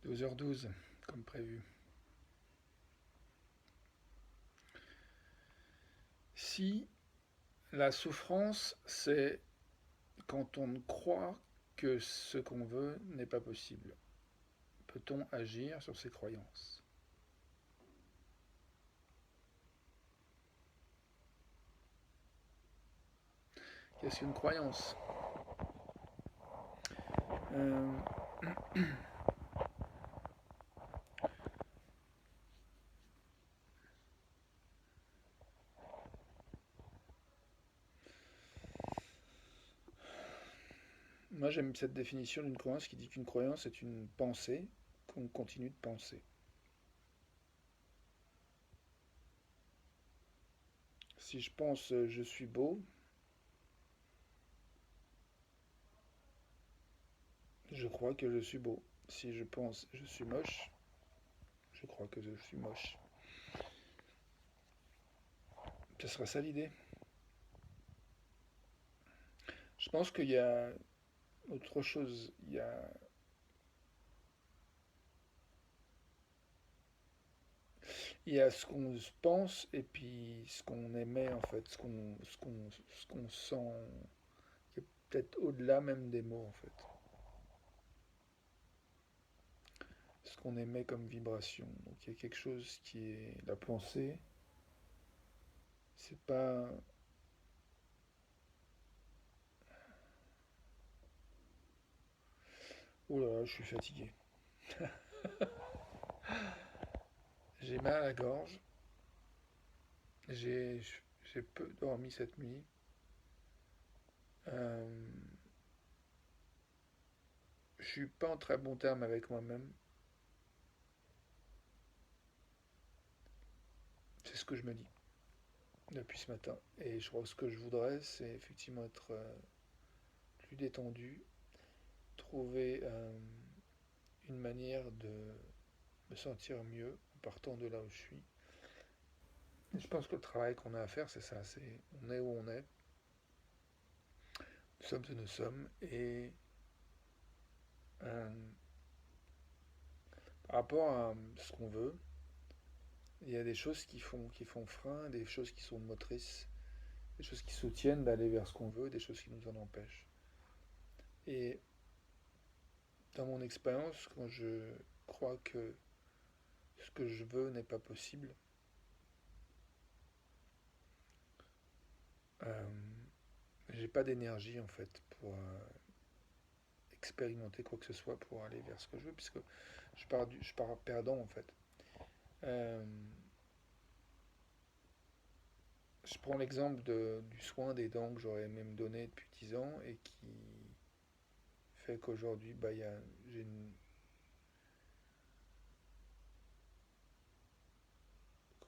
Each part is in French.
12h12, comme prévu. Si la souffrance, c'est quand on croit que ce qu'on veut n'est pas possible, peut-on agir sur ses croyances? Qu'est-ce qu'une croyance? Euh, Moi, j'aime cette définition d'une croyance qui dit qu'une croyance est une pensée qu'on continue de penser. Si je pense je suis beau, je crois que je suis beau. Si je pense je suis moche, je crois que je suis moche. Ce sera ça l'idée. Je pense qu'il y a autre chose. Il y a ce qu'on pense et puis ce qu'on émet en fait, ce qu'on sent, qui est peut-être au-delà même des mots en fait. Ce qu'on émet comme vibration. Donc il y a quelque chose qui est la pensée. C'est pas. Oh là là, je suis fatigué. J'ai mal à la gorge. J'ai j'ai peu dormi cette nuit. Euh, je suis pas en très bon terme avec moi-même. C'est ce que je me dis depuis ce matin. Et je crois que ce que je voudrais, c'est effectivement être plus détendu, trouver une manière de me sentir mieux en partant de là où je suis. Et je pense que le travail qu'on a à faire, c'est ça, c'est on est où on est, nous sommes où nous sommes, et euh, par rapport à ce qu'on veut, il y a des choses qui font frein, des choses qui sont motrices, des choses qui soutiennent d'aller vers ce qu'on veut, des choses qui nous en empêchent. Et dans mon expérience, quand je crois que ce que je veux n'est pas possible, euh, j'ai pas d'énergie en fait pour expérimenter quoi que ce soit pour aller vers ce que je veux, puisque je pars perdant en fait. Euh, je prends l'exemple du soin des dents que j'aurais aimé me donner depuis 10 ans et qui fait qu'aujourd'hui, bah, j'ai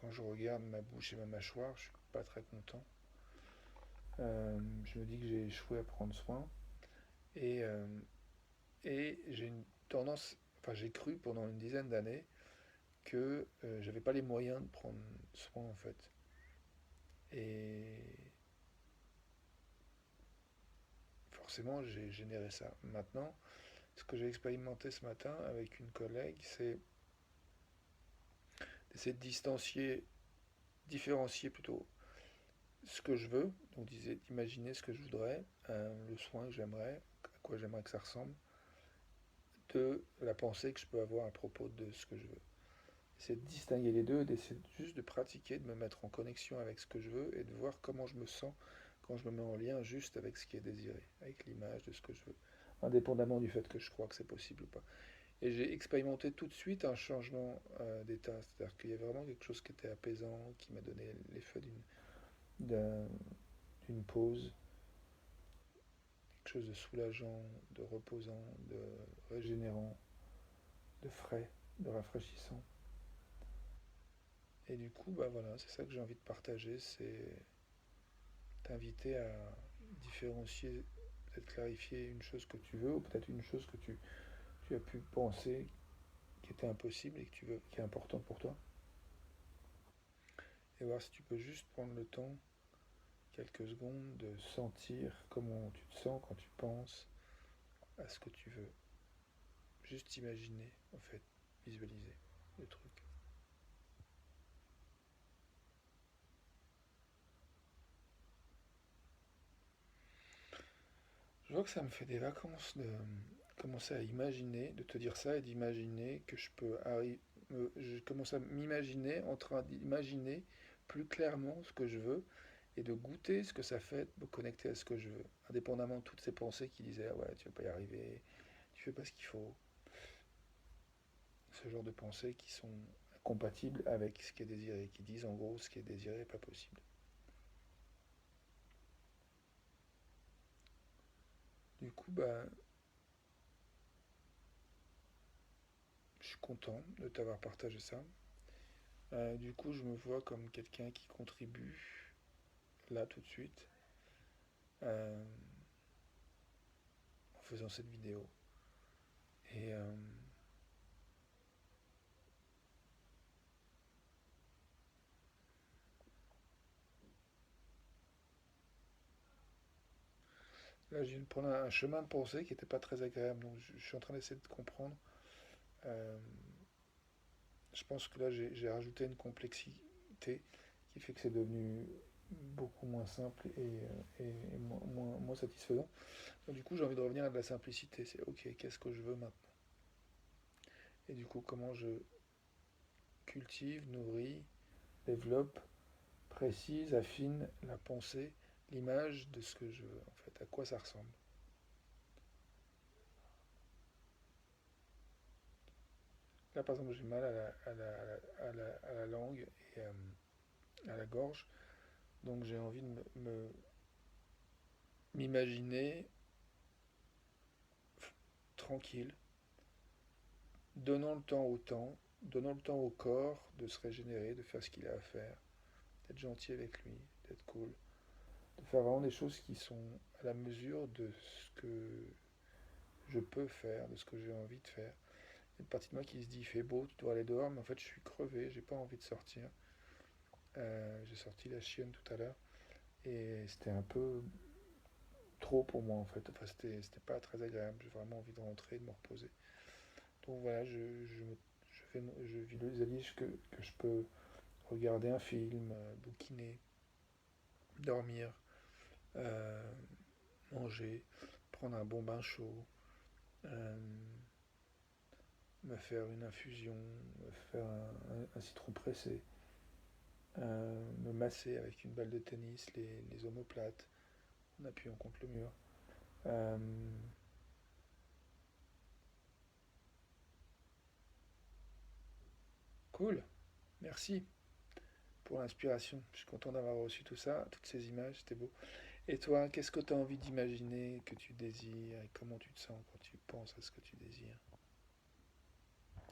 quand je regarde ma bouche et ma mâchoire, je suis pas très content. Je me dis que j'ai échoué à prendre soin et, euh, et j'ai une tendance, enfin j'ai cru pendant une dizaine d'années que j'avais pas les moyens de prendre soin en fait. Et forcément, j'ai généré ça. Maintenant, ce que j'ai expérimenté ce matin avec une collègue, c'est d'essayer de différencier plutôt ce que je veux, donc d'imaginer ce que je voudrais, le soin que j'aimerais, à quoi j'aimerais que ça ressemble, de la pensée que je peux avoir à propos de ce que je veux. C'est de distinguer les deux, d'essayer juste de pratiquer, de me mettre en connexion avec ce que je veux et de voir comment je me sens quand je me mets en lien juste avec ce qui est désiré, avec l'image de ce que je veux, indépendamment du fait que je crois que c'est possible ou pas. Et j'ai expérimenté tout de suite un changement d'état, c'est-à-dire qu'il y a vraiment quelque chose qui était apaisant, qui m'a donné l'effet d'une pause, quelque chose de soulageant, de reposant, de régénérant, de frais, de rafraîchissant. Et du coup, bah voilà, c'est ça que j'ai envie de partager, c'est t'inviter à différencier, peut-être clarifier une chose que tu veux, ou peut-être une chose que tu as pu penser qui était impossible et que tu veux, qui est importante pour toi. Et voir si tu peux juste prendre le temps, quelques secondes, de sentir comment tu te sens quand tu penses à ce que tu veux. juste imaginer, en fait, visualiser le truc. Je vois que ça me fait des vacances de commencer à imaginer, de te dire ça et d'imaginer que je peux arriver. Je commence à m'imaginer en train d'imaginer plus clairement ce que je veux et de goûter ce que ça fait de me connecter à ce que je veux, indépendamment de toutes ces pensées qui disaient ah ouais, tu vas pas y arriver, tu fais pas ce qu'il faut. Ce genre de pensées qui sont compatibles avec ce qui est désiré, qui disent en gros ce qui est désiré n'est pas possible. Du coup, bah, je suis content de t'avoir partagé ça. Du coup, je me vois comme quelqu'un qui contribue là tout de suite euh, en faisant cette vidéo. Et là, je viens de prendre un chemin de pensée qui n'était pas très agréable, donc je suis en train d'essayer de comprendre. Euh, je pense que là, j'ai rajouté une complexité qui fait que c'est devenu beaucoup moins simple et moins satisfaisant. Donc, du coup, j'ai envie de revenir à de la simplicité. C'est ok, qu'est-ce que je veux maintenant? Et du coup, comment je cultive, nourris, développe, précise, affine la pensée, l'image de ce que je veux, en fait, à quoi ça ressemble. Là, par exemple, j'ai mal à la langue et à la gorge, donc j'ai envie de m'imaginer tranquille, donnant le temps au temps, donnant le temps au corps de se régénérer, de faire ce qu'il a à faire, d'être gentil avec lui, d'être cool, de faire vraiment des choses qui sont à la mesure de ce que je peux faire, de ce que j'ai envie de faire. Il y a une partie de moi qui se dit il fait beau, tu dois aller dehors, mais en fait je suis crevé, j'ai pas envie de sortir. J'ai sorti la chienne tout à l'heure et c'était un peu trop pour moi en fait. Enfin, c'était pas très agréable. J'ai vraiment envie de rentrer, de me reposer. Donc voilà, je visualise que je peux regarder un film, bouquiner, dormir, euh, manger, prendre un bon bain chaud, euh, me faire une infusion, me faire un citron pressé, me masser avec une balle de tennis, les omoplates, en appuyant contre le mur. Euh, cool, merci pour l'inspiration. Je suis content d'avoir reçu tout ça, toutes ces images, c'était beau. Et toi, qu'est-ce que tu as envie d'imaginer, que tu désires, et comment tu te sens quand tu penses à ce que tu désires?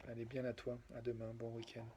Allez, bien à toi, à demain, bon week-end.